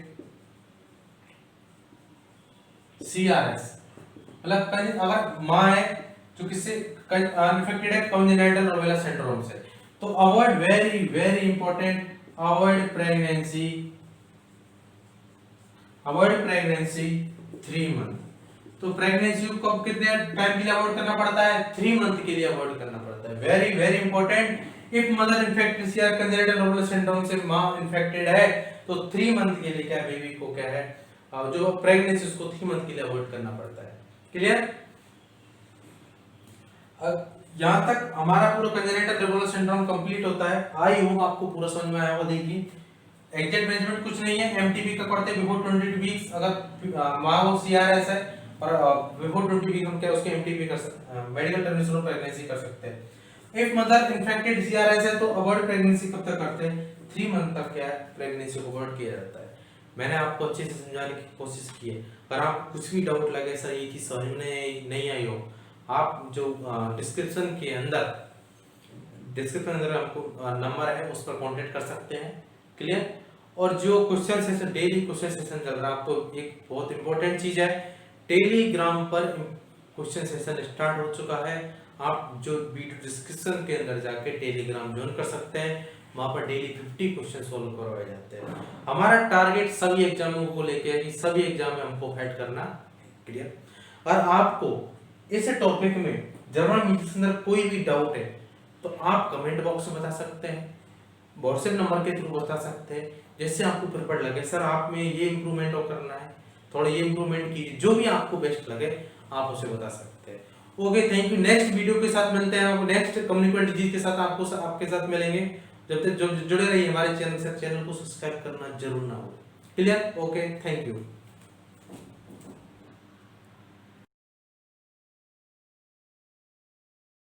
CRS, मतलब अगर मां है जो किससे इन्फेक्टेड है कंजेनिटल नोवेल सिंड्रोम से, तो avoid, very very important, avoid pregnancy 3 month. तो प्रेगनेंसी को कितने टाइम के लिए अवॉइड करना पड़ता है, 3 मंथ के लिए अवॉइड करना पड़ता है, very very important. If mother infected या कंजेनिटल नोवेल सिंड्रोम से मां इन्फेक्टेड है तो 3 मंथ के लिए क्या बेबी को क्या है, जो प्रेगनेंसी उसको 3 मंथ के लिए अवॉइड करना पड़ता है। क्लियर। यहां तक हमारा पूरा कंजेनिटल नोवेल सिंड्रोम कंप्लीट होता है। आई होप आपको पूरा समझ में आया होगा। देखिए एग्जैक्ट मेजरमेंट कुछ नहीं है, एमटीपी का करते हैं बिफोर 20 वीक्स, अगर माँ वो सीआरएस है और बिफोर 20 वीक हम क्या उसके एमटीपी कर सकते, मेडिकल टर्मिनेशन ऑफ प्रेगनेंसी कर सकते हैं। इफ मदर इन्फेक्टेड सीआरएस है तो अबॉर्ट प्रेगनेंसी कब तक करते हैं, 3 मंथ तक क्या है प्रेगनेंसी को अबॉर्ट किया जाता है। मैंने आपको अच्छे से समझाने की कोशिश की है। अगर आपको कुछ भी डाउट लगे सर ये चीज समझ में नहीं आई हो, आप जो डिस्क्रिप्शन के अंदर आपको नंबर है उस पर कांटेक्ट कर सकते हैं। क्लियर। और जो question session, daily question session चल रहा है, आपको एक बहुत इंपॉर्टेंट चीज है, टेलीग्राम पर क्वेश्चन सेशन स्टार्ट हो चुका है। आप जो वीडियो डिस्क्रिप्शन के अंदर जाके टेलीग्राम ज्वाइन कर सकते हैं, वहां पर डेली 50 क्वेश्चन सोल्व करवाए जाते हैं। हमारा टारगेट सभी एग्जामों को लेके है कि सभी एग्जाम में हमको फाइट करना। क्लियर। और आपको इस टॉपिक में जर्मन मीडियम के अंदर कोई भी डाउट है तो आप कमेंट बॉक्स में बता सकते हैं, व्हाट्सएप नंबर के थ्रू बता सकते हैं, जैसे आपको प्रिफर्ड लगे। सर आप में ये इंप्रूवमेंट और करना है, थोड़ा ये इंप्रूवमेंट कीजिए, जो भी आपको बेस्ट लगे आप उसे बता सकते हैं। Okay, thank you. Next video के साथ मिलते हैं, आपको नेक्स्ट कम्युनिकेबल डिजीज के साथ आपके साथ मिलेंगे। जब तक जुड़े रहिए हमारे चैनल से, चैनल को सब्सक्राइब करना जरूर ना हो। क्लियर। Okay, thank you.